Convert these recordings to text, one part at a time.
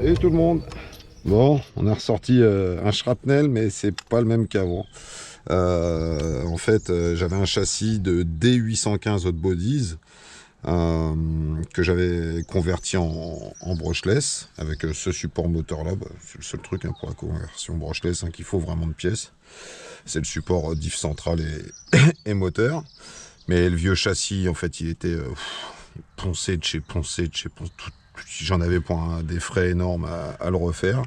Salut tout le monde. Bon, on a ressorti un shrapnel, mais c'est pas le même qu'avant. En fait, j'avais un châssis de D815 Hot Bodies que j'avais converti en brushless avec ce support moteur là. Bah, c'est le seul truc pour la conversion brushless qu'il faut vraiment de pièces. C'est le support diff central et moteur. Mais le vieux châssis, en fait, il était poncé de chez poncé. J'en avais pour des frais énormes à le refaire.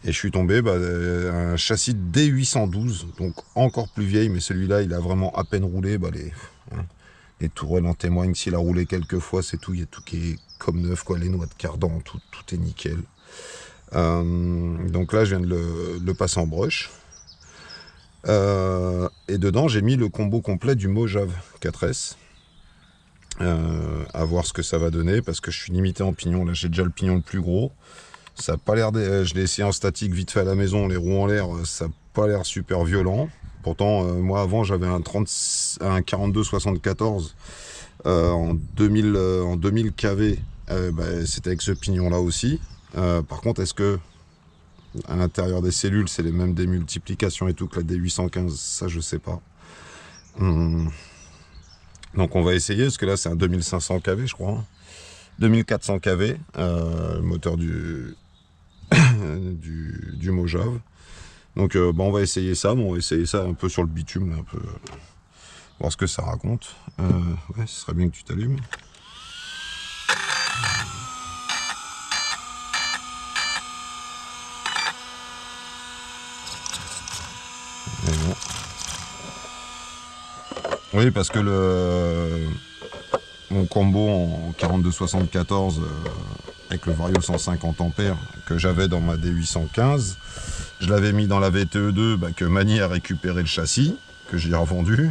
Et je suis tombé un châssis D812, donc encore plus vieille, mais celui-là, il a vraiment à peine roulé. Les tourelles en témoignent. S'il a roulé quelques fois, c'est tout. Il y a tout qui est comme neuf, quoi. Les noix de cardan, tout est nickel. Donc là, je viens de le passer en brush. Et dedans, j'ai mis le combo complet du Mojave 4S. À voir ce que ça va donner, parce que je suis limité en pignon. Là, j'ai déjà le pignon le plus gros. Ça a pas l'air je l'ai essayé en statique vite fait à la maison, les roues en l'air, ça n'a pas l'air super violent. Pourtant, moi avant, j'avais un 42-74 en 2000 kV. C'était avec ce pignon là aussi. Par contre, est-ce que à l'intérieur des cellules, c'est les mêmes démultiplications et tout que la D815? Ça, je sais pas. Donc on va essayer, parce que là c'est un 2500 kV je crois, 2400 kV, le moteur du Mojave. Donc on va essayer ça, on va essayer ça un peu sur le bitume, là, un peu, voir ce que ça raconte. Ouais, ce serait bien que tu t'allumes. Bon. Oui, parce que mon combo en 42-74 avec le Vario 150 ampères que j'avais dans ma D815, je l'avais mis dans la VTE2 que Mani a récupéré le châssis, que j'ai revendu,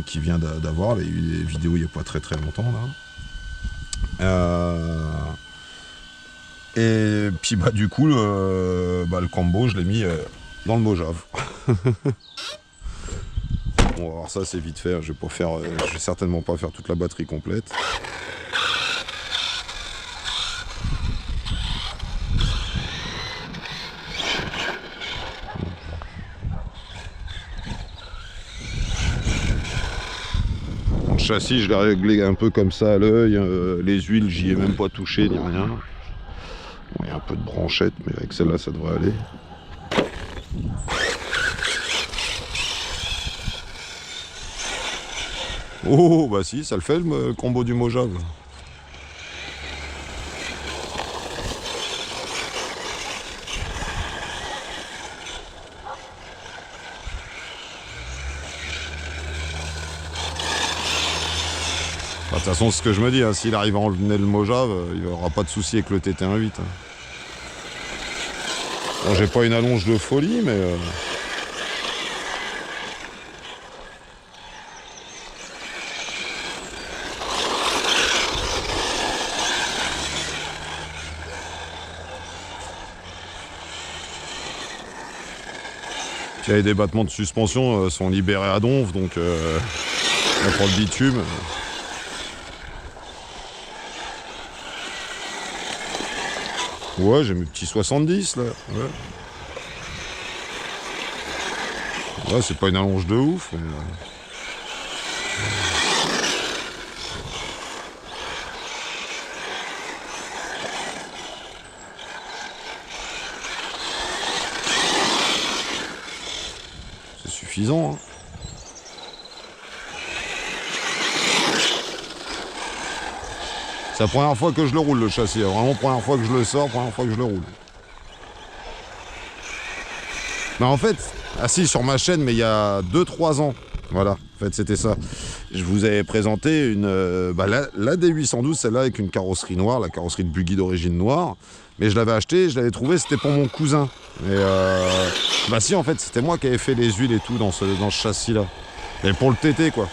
qui vient d'avoir, il y a eu des vidéos il n'y a pas très longtemps là. Et puis du coup le combo je l'ai mis dans le Mojave. Bon, alors ça c'est vite fait, je vais certainement pas faire toute la batterie complète. Le châssis je l'ai réglé un peu comme ça à l'œil, les huiles j'y ai même pas touché ni rien. Bon, il y a un peu de branchette, mais avec celle-là ça devrait aller. Oh, bah si, ça le fait le combo du Mojave. De toute façon, c'est ce que je me dis, s'il arrive à enlever le Mojave, il n'y aura pas de souci avec le TT18. Bon, j'ai pas une allonge de folie, mais... Puis les débattements de suspension sont libérés à donf, donc on prend le bitume. Ouais, j'ai mes petits 70 là. Ouais, c'est pas une allonge de ouf, mais... c'est suffisant. C'est la première fois que je le roule le châssis, vraiment première fois que je le sors, première fois que je le roule. Mais en fait, si sur ma chaîne, mais il y a 2-3 ans, voilà, en fait c'était ça. Je vous avais présenté la D812, celle-là avec une carrosserie noire, la carrosserie de buggy d'origine noire. Mais je l'avais acheté, je l'avais trouvé, c'était pour mon cousin. Et si en fait c'était moi qui avais fait les huiles et tout dans ce châssis-là. Et pour le TT quoi.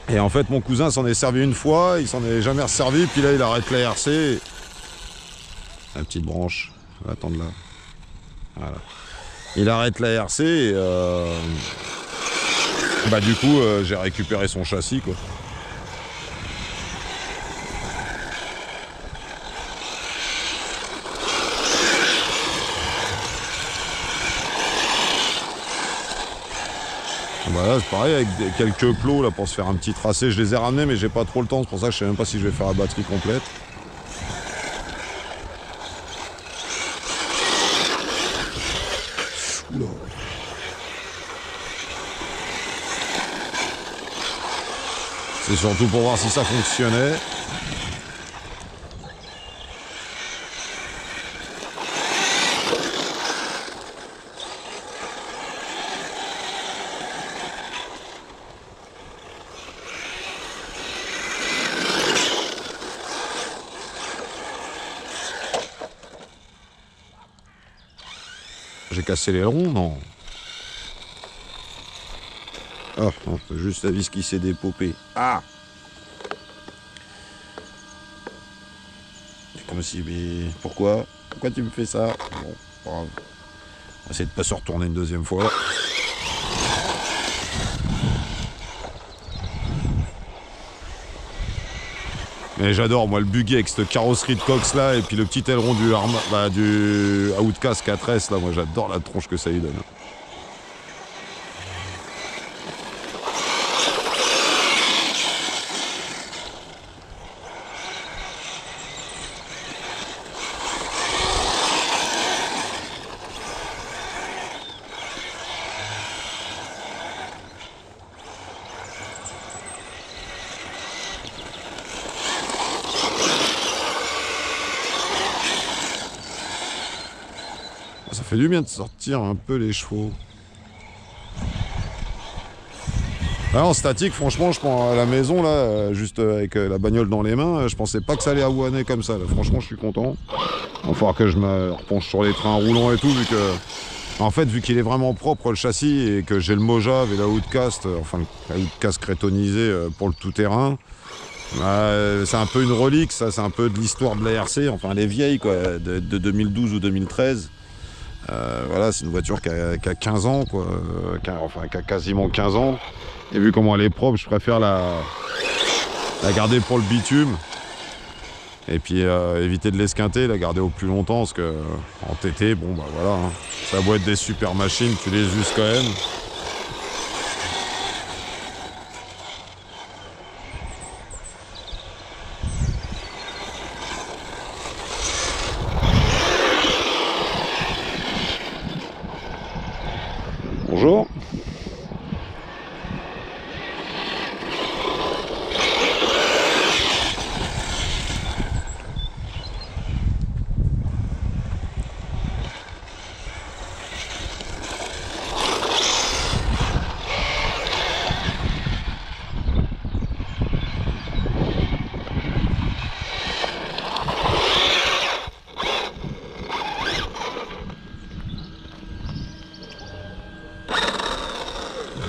Et en fait, mon cousin s'en est servi une fois, il s'en est jamais resservi, puis là, il arrête la RC. La petite branche, on va attendre là. Voilà. Il arrête la RC et du coup, j'ai récupéré son châssis, quoi. Voilà, c'est pareil avec quelques plots là pour se faire un petit tracé. Je les ai ramenés mais j'ai pas trop le temps, c'est pour ça que je sais même pas si je vais faire la batterie complète. Oula. C'est surtout pour voir si ça fonctionnait. J'ai cassé les ronds, non? Ah, non, c'est juste la vis qui s'est dépopée. Ah! C'est comme si, mais pourquoi? Pourquoi tu me fais ça? Bon, pas grave. On va essayer de pas se retourner une deuxième fois. Mais j'adore, moi, le buggy avec cette carrosserie de Cox là, et puis le petit aileron du Outcast 4S là, moi j'adore la tronche que ça lui donne. Ça fait du bien de sortir un peu les chevaux. Là, en statique, franchement, je prends à la maison, là, juste avec la bagnole dans les mains, je pensais pas que ça allait avouaner comme ça. Là. Franchement, je suis content. Il va falloir que je me repenche sur les trains roulants et tout, vu que... En fait, vu qu'il est vraiment propre, le châssis, et que j'ai le Mojave et la Outcast, enfin, la Outcast crétonisée pour le tout-terrain, c'est un peu une relique, ça, c'est un peu de l'histoire de l'ARC, enfin, elle est vieille, quoi, de 2012 ou 2013. Voilà, c'est une voiture qui a 15 ans, quoi, qui a quasiment 15 ans. Et vu comment elle est propre, je préfère la garder pour le bitume. Et puis éviter de l'esquinter, la garder au plus longtemps, parce que en TT, bon bah voilà, hein, ça doit être des super machines, tu les uses quand même. Bonjour.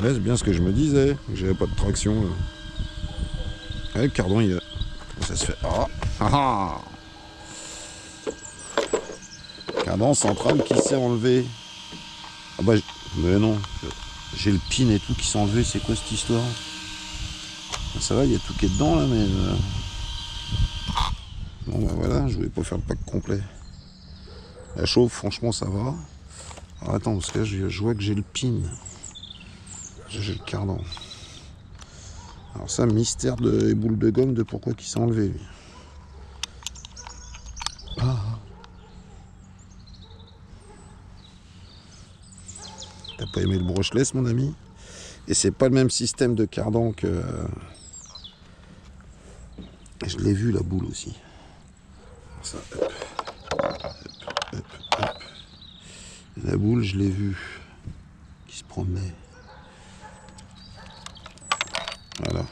C'est bien ce que je me disais, que j'avais pas de traction. Là. Ouais, le cardan, il a... ça se fait. Ah, ah, cardan central qui s'est enlevé. Ah bah, mais non, j'ai le pin et tout qui s'est enlevé. C'est quoi cette histoire? Ça va, il y a tout qui est dedans là, mais. Bon bah voilà, je voulais pas faire le pack complet. La chauffe, franchement, ça va. Alors attends, parce que là, je vois que j'ai le pin. J'ai le cardan. Alors ça, mystère de boule de gomme de pourquoi il s'est enlevé. Lui. Ah. T'as pas aimé le brushless, mon ami? Et c'est pas le même système de cardan que... Je l'ai vu, la boule aussi. Alors ça, hop. Hop, hop. La boule, je l'ai vue. Qui se promenait. Voilà.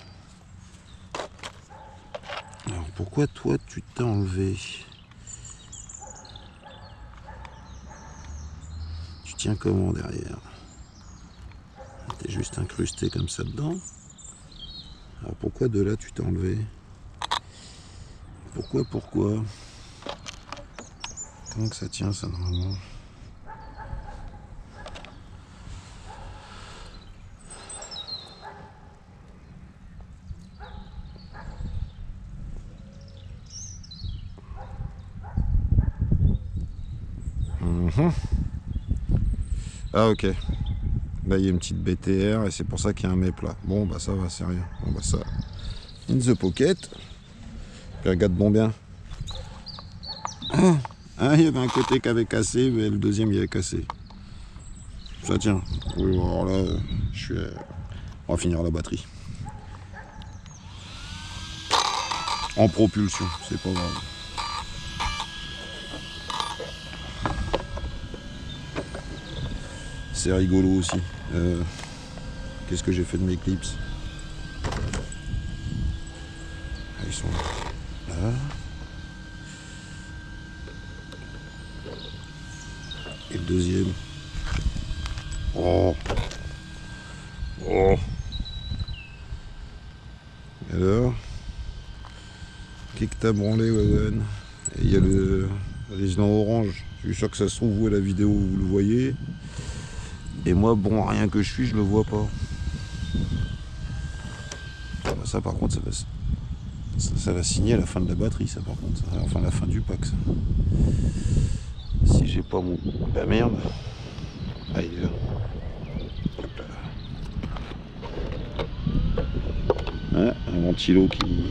Alors pourquoi toi tu t'es enlevé? Tu tiens comment derrière? T'es juste incrusté comme ça dedans. Alors pourquoi de là tu t'es enlevé? Pourquoi? Comment que ça tient ça normalement? Ah ok. Là, il y a une petite BTR et c'est pour ça qu'il y a un méplat. Bon, bah ça va, c'est rien. Bon, bah ça, in the pocket. Puis regarde bon bien. Ah, il y avait un côté qui avait cassé, mais le deuxième, il avait cassé. Ça tient. Oui, alors là, on va finir la batterie. En propulsion, c'est pas grave. C'est rigolo aussi. Qu'est-ce que j'ai fait de mes clips? Ils sont là. Et le deuxième. Oh. Oh. Et alors, qu'est-ce que t'as branlé, Wawan? Il y a le résident orange. Je suis sûr que ça se trouve, vous, à la vidéo, vous le voyez. Et moi, bon, rien que je suis, je le vois pas. Ça, par contre, ça va signer à la fin de la batterie, ça, par contre. Enfin, la fin du pack, ça. Si j'ai pas mon... Bah merde. Ah, il est là. Hop là. Ah, un ventilo qui...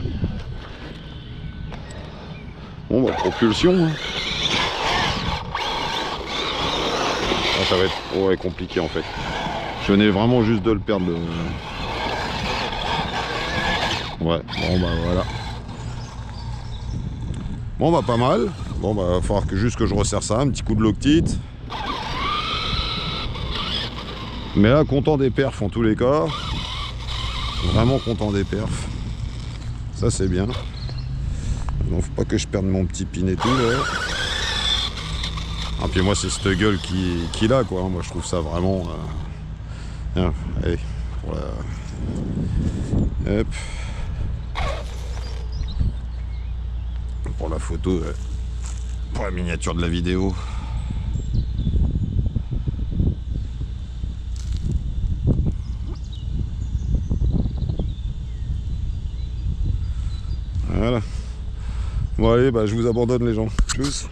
Bon, bah, propulsion, hein. Ah, ça va être compliqué, en fait. Je venais vraiment juste de le perdre, le... Ouais, bon bah voilà. Bon bah pas mal. Bon bah va falloir juste que je resserre ça, un petit coup de loctite. Mais là, content des perfs en tous les cas. Vraiment content des perfs. Ça c'est bien. Donc faut pas que je perde mon petit pin et tout là. Et puis moi c'est cette gueule qui a quoi. Moi je trouve ça vraiment... Bien, allez, pour la... Hop. Pour la photo, pour la miniature de la vidéo. Voilà. Bon allez, bah, je vous abandonne les gens. Tchuss.